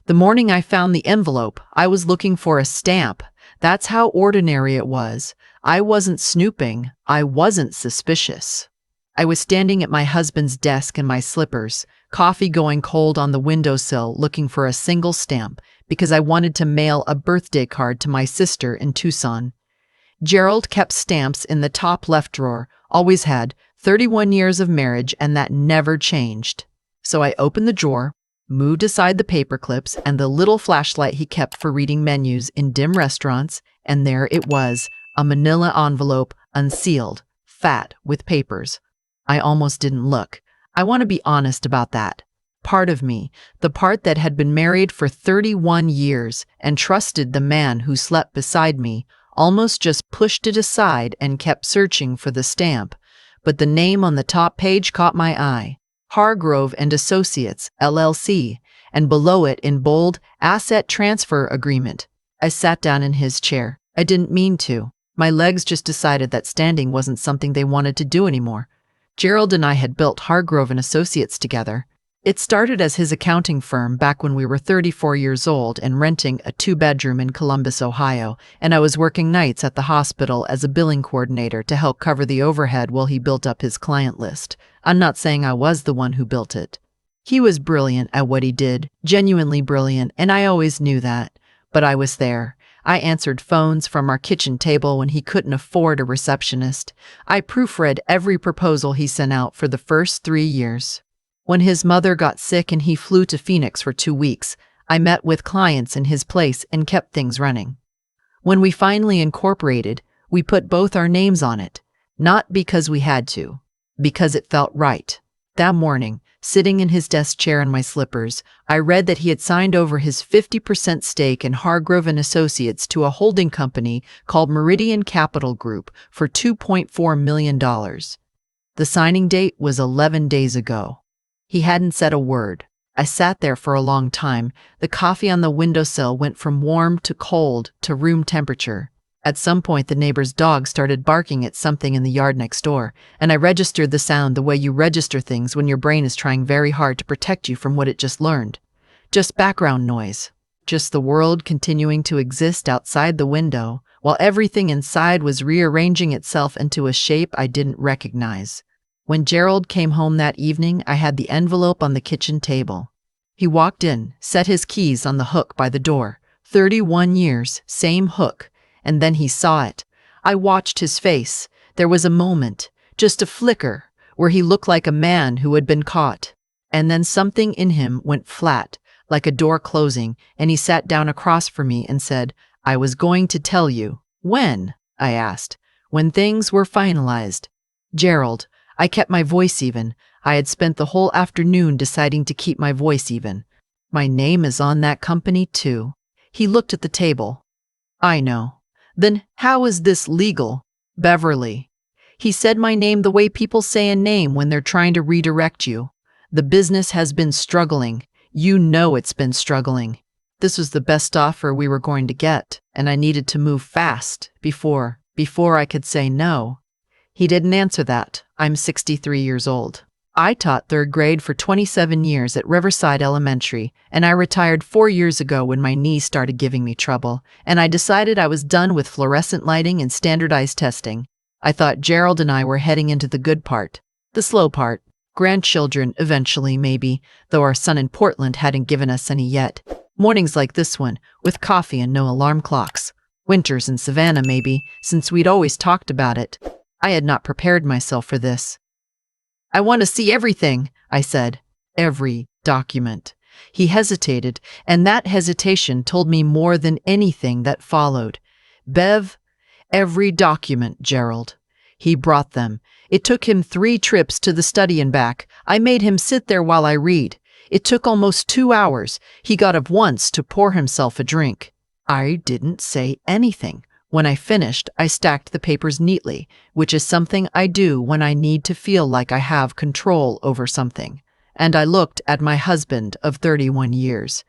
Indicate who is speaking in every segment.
Speaker 1: The morning I found the envelope, I was looking for a stamp. That's how ordinary it was. I wasn't snooping. I wasn't suspicious. I was standing at my husband's desk in my slippers, coffee going cold on the windowsill, looking for a single stamp because I wanted to mail a birthday card to my sister in Tucson. Gerald kept stamps in the top left drawer, always had, 31 years of marriage, and that never changed. So I opened the drawer, moved aside the paper clips and the little flashlight he kept for reading menus in dim restaurants, and there it was, a manila envelope, unsealed, fat, with papers. I almost didn't look. I want to be honest about that. Part of me, the part that had been married for 31 years and trusted the man who slept beside me, almost just pushed it aside and kept searching for the stamp. But the name on the top page caught my eye. Hargrove and Associates, LLC, and below it in bold, Asset Transfer Agreement. I sat down in his chair. I didn't mean to. My legs just decided that standing wasn't something they wanted to do anymore. Gerald and I had built Hargrove and Associates together. It started as his accounting firm back when we were 34 years old and renting a 2-bedroom in Columbus, Ohio, and I was working nights at the hospital as a billing coordinator to help cover the overhead while he built up his client list. I'm not saying I was the one who built it. He was brilliant at what he did, genuinely brilliant, and I always knew that. But I was there. I answered phones from our kitchen table when he couldn't afford a receptionist. I proofread every proposal he sent out for the first 3 years. When his mother got sick and he flew to Phoenix for 2 weeks, I met with clients in his place and kept things running. When we finally incorporated, we put both our names on it, not because we had to, because it felt right. That morning, sitting in his desk chair in my slippers, I read that he had signed over his 50% stake in Hargrove and Associates to a holding company called Meridian Capital Group for $2.4 million. The signing date was 11 days ago. He hadn't said a word. I sat there for a long time. The coffee on the windowsill went from warm to cold to room temperature. At some point, the neighbor's dog started barking at something in the yard next door, and I registered the sound the way you register things when your brain is trying very hard to protect you from what it just learned. Just background noise. Just the world continuing to exist outside the window, while everything inside was rearranging itself into a shape I didn't recognize. When Gerald came home that evening, I had the envelope on the kitchen table. He walked in, set his keys on the hook by the door. 31 years, same hook. And then he saw it. I watched his face. There was a moment, just a flicker, where he looked like a man who had been caught. And then something in him went flat, like a door closing, and he sat down across from me and said, "I was going to tell you." "When?" I asked. "When things were finalized." "Gerald." I kept my voice even. I had spent the whole afternoon deciding to keep my voice even. "My name is on that company, too." He looked at the table. "I know." "Then how is this legal?" "Beverly." He said my name the way people say a name when they're trying to redirect you. "The business has been struggling. You know it's been struggling. This was the best offer we were going to get, and I needed to move fast before I could say no." He didn't answer that. I'm 63 years old. I taught 3rd grade for 27 years at Riverside Elementary, and I retired 4 years ago when my knees started giving me trouble, and I decided I was done with fluorescent lighting and standardized testing. I thought Gerald and I were heading into the good part, the slow part. Grandchildren, eventually, maybe, though our son in Portland hadn't given us any yet. Mornings like this one, with coffee and no alarm clocks. Winters in Savannah, maybe, since we'd always talked about it. I had not prepared myself for this. "I want to see everything," I said. "Every document." He hesitated, and that hesitation told me more than anything that followed. "Bev, every document, Gerald." He brought them. It took him 3 trips to the study and back. I made him sit there while I read. It took almost 2 hours. He got up once to pour himself a drink. I didn't say anything. When I finished, I stacked the papers neatly, which is something I do when I need to feel like I have control over something. And I looked at my husband of 31 years.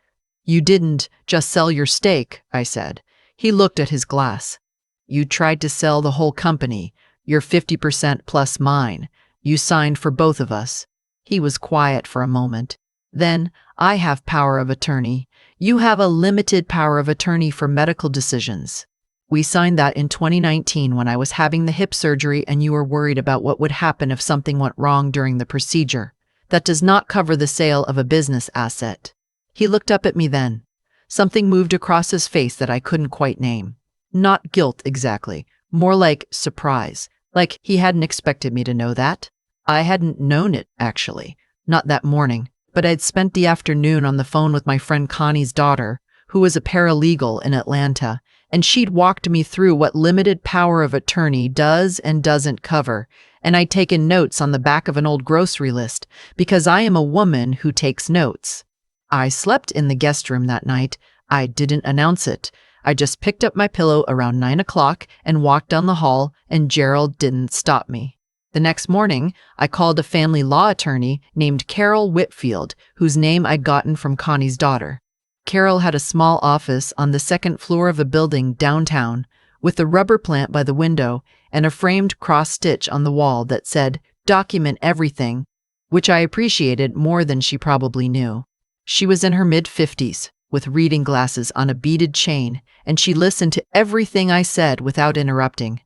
Speaker 1: "You didn't just sell your stake," I said. He looked at his glass. "You tried to sell the whole company, your 50% plus mine. You signed for both of us." He was quiet for a moment. Then, I have power of attorney. You have a limited power of attorney for medical decisions. We signed that in 2019 when I was having the hip surgery and you were worried about what would happen if something went wrong during the procedure. That does not cover the sale of a business asset. He looked up at me then. Something moved across his face that I couldn't quite name. Not guilt exactly, more like surprise, like he hadn't expected me to know that. I hadn't known it, actually. Not that morning, but I'd spent the afternoon on the phone with my friend Connie's daughter, who was a paralegal in Atlanta, and she'd walked me through what limited power of attorney does and doesn't cover, and I'd taken notes on the back of an old grocery list, because I am a woman who takes notes. I slept in the guest room that night. I didn't announce it. I just picked up my pillow around 9 o'clock and walked down the hall, and Gerald didn't stop me. The next morning, I called a family law attorney named Carol Whitfield, whose name I'd gotten from Connie's daughter. Carol had a small office on the second floor of a building downtown, with a rubber plant by the window and a framed cross-stitch on the wall that said, "Document everything," which I appreciated more than she probably knew. She was in her mid-50s, with reading glasses on a beaded chain, and she listened to everything I said without interrupting.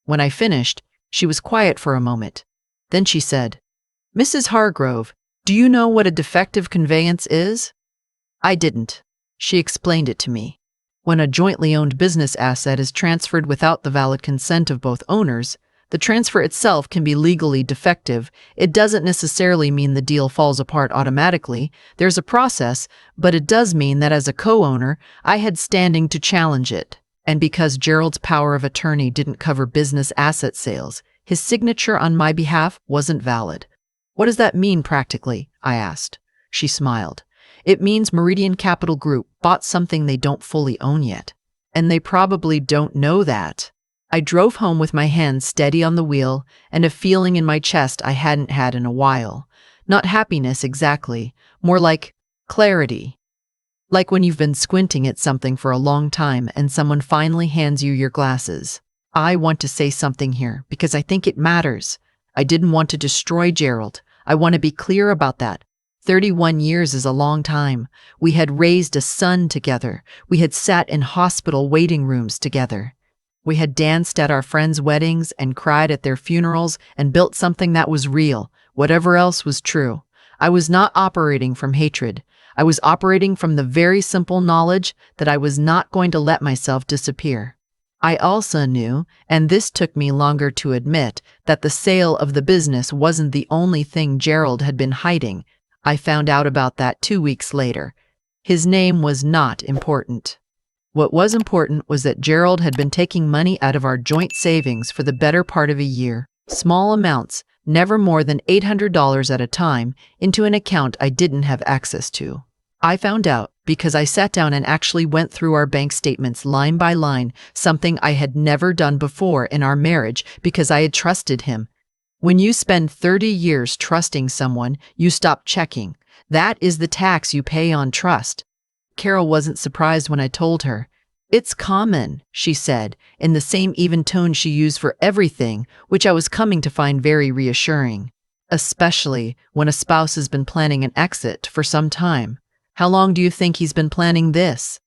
Speaker 1: When I finished, she was quiet for a moment. Then she said, "Mrs. Hargrove, do you know what a defective conveyance is?" I didn't. She explained it to me. When a jointly owned business asset is transferred without the valid consent of both owners, the transfer itself can be legally defective. It doesn't necessarily mean the deal falls apart automatically. There's a process, but it does mean that as a co-owner, I had standing to challenge it. And because Gerald's power of attorney didn't cover business asset sales, his signature on my behalf wasn't valid. "What does that mean practically?" I asked. She smiled. "It means Meridian Capital Group bought something they don't fully own yet. And they probably don't know that." I drove home with my hands steady on the wheel and a feeling in my chest I hadn't had in a while. Not happiness exactly, more like clarity. Like when you've been squinting at something for a long time and someone finally hands you your glasses. I want to say something here because I think it matters. I didn't want to destroy Gerald. I want to be clear about that. 31 years is a long time. We had raised a son together. We had sat in hospital waiting rooms together. We had danced at our friends' weddings and cried at their funerals and built something that was real, whatever else was true. I was not operating from hatred. I was operating from the very simple knowledge that I was not going to let myself disappear. I also knew, and this took me longer to admit, that the sale of the business wasn't the only thing Gerald had been hiding. I found out about that 2 weeks later. His name was not important. What was important was that Gerald had been taking money out of our joint savings for the better part of a year, small amounts, never more than $800 at a time, into an account I didn't have access to. I found out because I sat down and actually went through our bank statements line by line, something I had never done before in our marriage because I had trusted him. When you spend 30 years trusting someone, you stop checking. That is the tax you pay on trust. Carol wasn't surprised when I told her. "It's common," she said, in the same even tone she used for everything, which I was coming to find very reassuring. Especially when a spouse has been planning an exit for some time. "How long do you think he's been planning this?"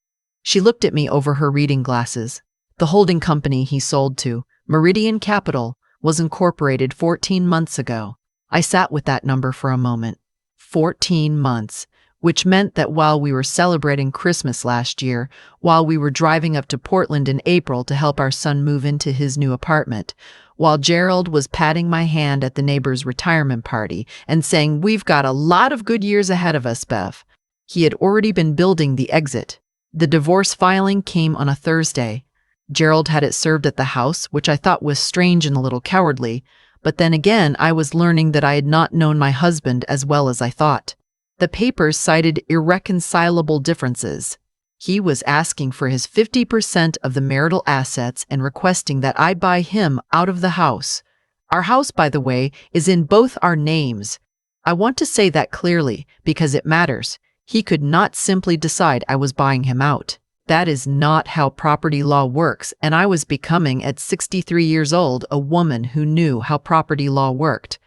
Speaker 1: She looked at me over her reading glasses. The holding company he sold to, Meridian Capital, was incorporated 14 months ago. I sat with that number for a moment. 14 months. Which meant that while we were celebrating Christmas last year, while we were driving up to Portland in April to help our son move into his new apartment, while Gerald was patting my hand at the neighbor's retirement party and saying, "We've got a lot of good years ahead of us, Bev," he had already been building the exit. The divorce filing came on a Thursday. Gerald had it served at the house, which I thought was strange and a little cowardly, but then again I was learning that I had not known my husband as well as I thought. The papers cited irreconcilable differences. He was asking for his 50% of the marital assets and requesting that I buy him out of the house. Our house, by the way, is in both our names. I want to say that clearly because it matters. He could not simply decide I was buying him out. That is not how property law works, and I was becoming, at 63 years old, a woman who knew how property law worked.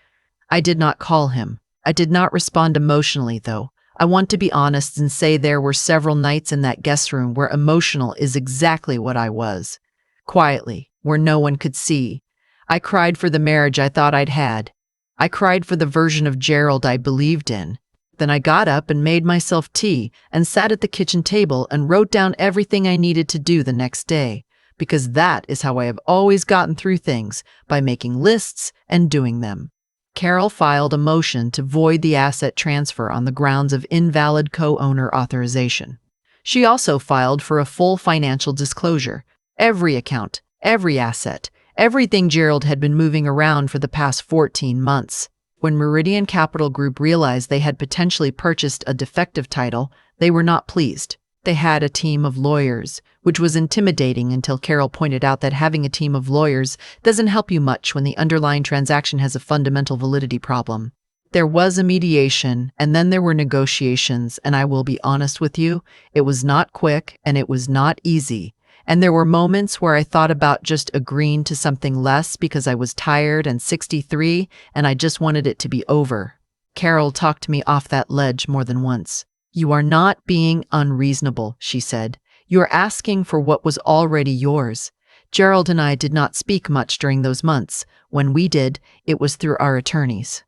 Speaker 1: I did not call him. I did not respond emotionally, though. I want to be honest and say there were several nights in that guest room where emotional is exactly what I was. Quietly, where no one could see. I cried for the marriage I thought I'd had. I cried for the version of Gerald I believed in. Then I got up and made myself tea and sat at the kitchen table and wrote down everything I needed to do the next day, because that is how I have always gotten through things, by making lists and doing them. Carol filed a motion to void the asset transfer on the grounds of invalid co-owner authorization. She also filed for a full financial disclosure. Every account, every asset, everything Gerald had been moving around for the past 14 months. When Meridian Capital Group realized they had potentially purchased a defective title, they were not pleased. They had a team of lawyers, which was intimidating until Carol pointed out that having a team of lawyers doesn't help you much when the underlying transaction has a fundamental validity problem. There was a mediation, and then there were negotiations, and I will be honest with you, it was not quick and it was not easy. And there were moments where I thought about just agreeing to something less because I was tired and 63 and I just wanted it to be over. Carol talked me off that ledge more than once. "You are not being unreasonable," she said. "You are asking for what was already yours." Gerald and I did not speak much during those months. When we did, it was through our attorneys.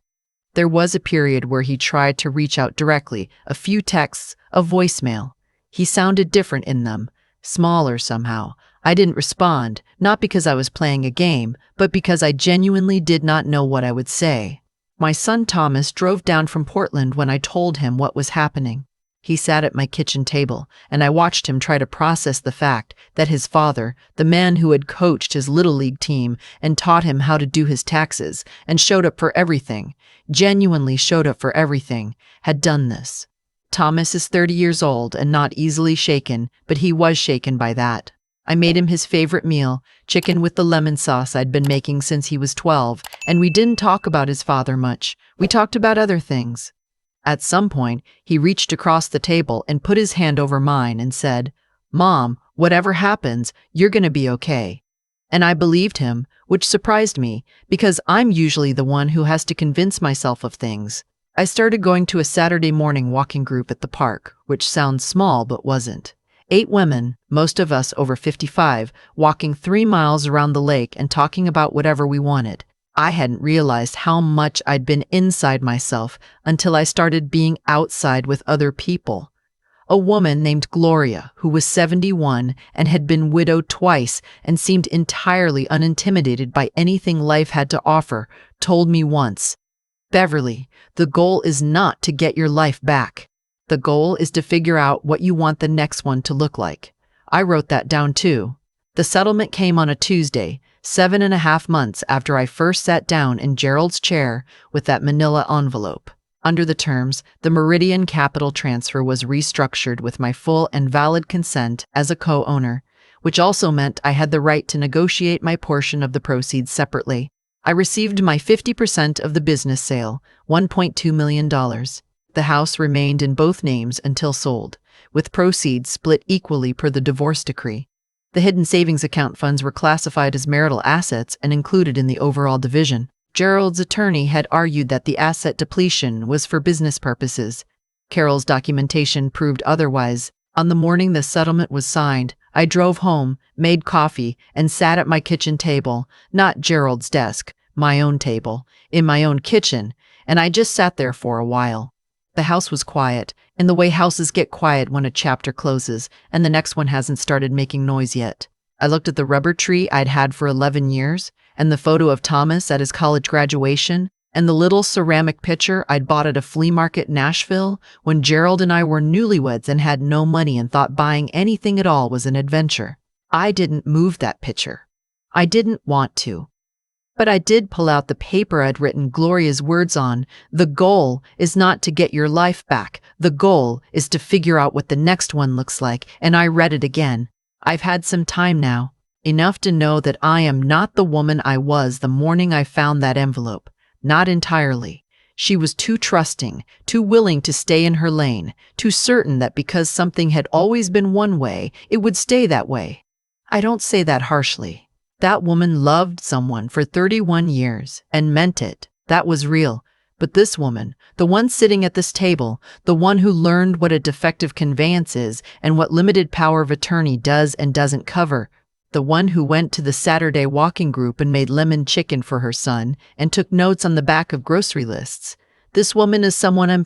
Speaker 1: There was a period where he tried to reach out directly, a few texts, a voicemail. He sounded different in them. Smaller somehow. I didn't respond, not because I was playing a game, but because I genuinely did not know what I would say. My son Thomas drove down from Portland when I told him what was happening. He sat at my kitchen table, and I watched him try to process the fact that his father, the man who had coached his Little League team and taught him how to do his taxes and showed up for everything, genuinely showed up for everything, had done this. Thomas is 30 years old and not easily shaken, but he was shaken by that. I made him his favorite meal, chicken with the lemon sauce I'd been making since he was 12, and we didn't talk about his father much. We talked about other things. At some point, he reached across the table and put his hand over mine and said, "Mom, whatever happens, you're gonna be okay." And I believed him, which surprised me, because I'm usually the one who has to convince myself of things. I started going to a Saturday morning walking group at the park, which sounds small but wasn't. 8 women, most of us over 55, walking 3 miles around the lake and talking about whatever we wanted. I hadn't realized how much I'd been inside myself until I started being outside with other people. A woman named Gloria, who was 71 and had been widowed twice and seemed entirely unintimidated by anything life had to offer, told me once, "Beverly, the goal is not to get your life back. The goal is to figure out what you want the next one to look like." I wrote that down too. The settlement came on a Tuesday, 7.5 months after I first sat down in Gerald's chair with that manila envelope. Under the terms, the Meridian Capital transfer was restructured with my full and valid consent as a co-owner, which also meant I had the right to negotiate my portion of the proceeds separately. I received my 50% of the business sale, $1.2 million. The house remained in both names until sold, with proceeds split equally per the divorce decree. The hidden savings account funds were classified as marital assets and included in the overall division. Gerald's attorney had argued that the asset depletion was for business purposes. Carol's documentation proved otherwise. On the morning the settlement was signed, I drove home, made coffee, and sat at my kitchen table, not Gerald's desk, my own table, in my own kitchen, and I just sat there for a while. The house was quiet, in the way houses get quiet when a chapter closes and the next one hasn't started making noise yet. I looked at the rubber tree I'd had for 11 years, and the photo of Thomas at his college graduation, and the little ceramic pitcher I'd bought at a flea market in Nashville when Gerald and I were newlyweds and had no money and thought buying anything at all was an adventure. I didn't move that pitcher. I didn't want to. But I did pull out the paper I'd written Gloria's words on. The goal is not to get your life back. The goal is to figure out what the next one looks like, and I read it again. I've had some time now, enough to know that I am not the woman I was the morning I found that envelope. Not entirely. She was too trusting, too willing to stay in her lane, too certain that because something had always been one way, it would stay that way. I don't say that harshly. That woman loved someone for 31 years and meant it. That was real. But this woman, the one sitting at this table, the one who learned what a defective conveyance is and what limited power of attorney does and doesn't cover, the one who went to the Saturday walking group and made lemon chicken for her son and took notes on the back of grocery lists. This woman is someone I'm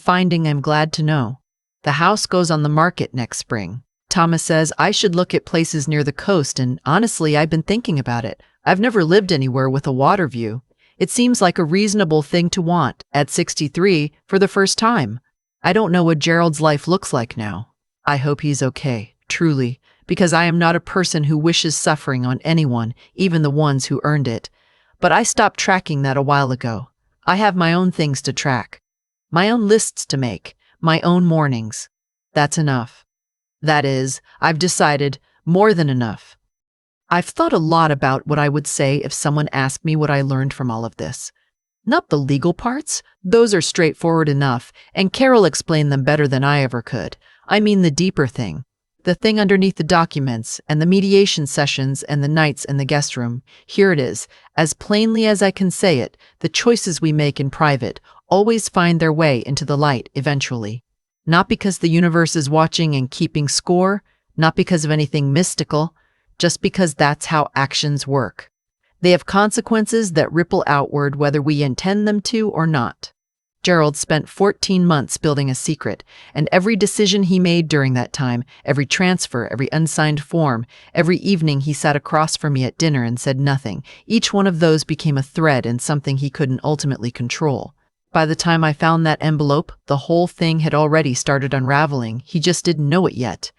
Speaker 1: glad to know. The house goes on the market next spring. Thomas says I should look at places near the coast, and honestly, I've been thinking about it. I've never lived anywhere with a water view. It seems like a reasonable thing to want, at 63, for the first time. I don't know what Gerald's life looks like now. I hope he's okay, truly, because I am not a person who wishes suffering on anyone, even the ones who earned it. But I stopped tracking that a while ago. I have my own things to track, my own lists to make, my own mornings. That's enough. That is, I've decided, more than enough. I've thought a lot about what I would say if someone asked me what I learned from all of this. Not the legal parts, those are straightforward enough, and Carol explained them better than I ever could. I mean the deeper thing. The thing underneath the documents, and the mediation sessions, and the nights in the guest room. Here it is, as plainly as I can say it, the choices we make in private always find their way into the light eventually. Not because the universe is watching and keeping score, not because of anything mystical, just because that's how actions work. They have consequences that ripple outward whether we intend them to or not. Gerald spent 14 months building a secret, and every decision he made during that time, every transfer, every unsigned form, every evening he sat across from me at dinner and said nothing, each one of those became a thread in something he couldn't ultimately control. By the time I found that envelope, the whole thing had already started unraveling. He just didn't know it yet.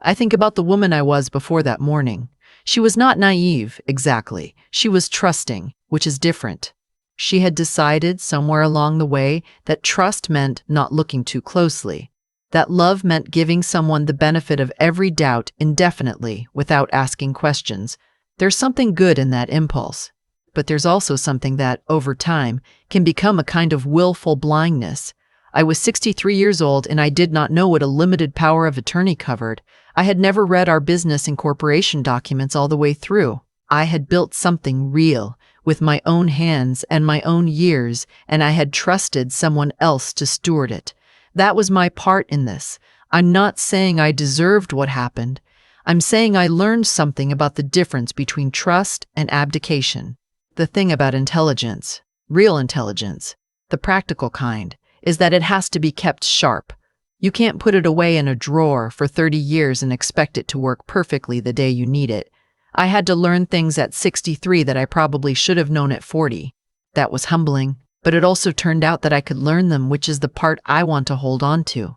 Speaker 1: I think about the woman I was before that morning. She was not naive, exactly. She was trusting, which is different. She had decided somewhere along the way that trust meant not looking too closely, that love meant giving someone the benefit of every doubt indefinitely without asking questions. There's something good in that impulse, but there's also something that, over time, can become a kind of willful blindness. I was 63 years old and I did not know what a limited power of attorney covered. I had never read our business incorporation documents all the way through. I had built something real, with my own hands and my own years, and I had trusted someone else to steward it. That was my part in this. I'm not saying I deserved what happened. I'm saying I learned something about the difference between trust and abdication. The thing about intelligence, real intelligence, the practical kind, is that it has to be kept sharp. You can't put it away in a drawer for 30 years and expect it to work perfectly the day you need it. I had to learn things at 63 that I probably should have known at 40. That was humbling, but it also turned out that I could learn them, which is the part I want to hold on to.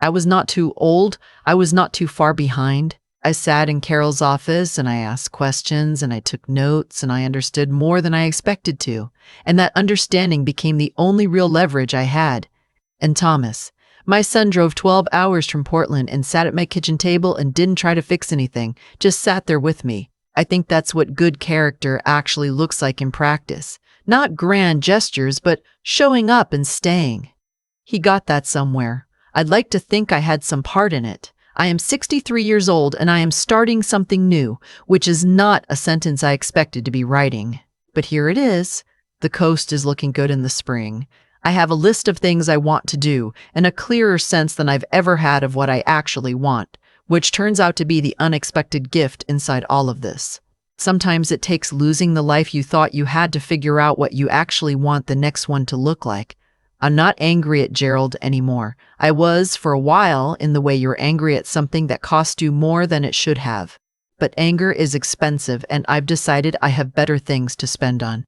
Speaker 1: I was not too old. I was not too far behind. I sat in Carol's office and I asked questions and I took notes and I understood more than I expected to. And that understanding became the only real leverage I had. And Thomas, my son, drove 12 hours from Portland and sat at my kitchen table and didn't try to fix anything, just sat there with me. I think that's what good character actually looks like in practice. Not grand gestures, but showing up and staying. He got that somewhere. I'd like to think I had some part in it. I am 63 years old and I am starting something new, which is not a sentence I expected to be writing. But here it is. The coast is looking good in the spring. I have a list of things I want to do and a clearer sense than I've ever had of what I actually want, which turns out to be the unexpected gift inside all of this. Sometimes it takes losing the life you thought you had to figure out what you actually want the next one to look like. I'm not angry at Gerald anymore. I was for a while, in the way you're angry at something that cost you more than it should have. But anger is expensive and I've decided I have better things to spend on.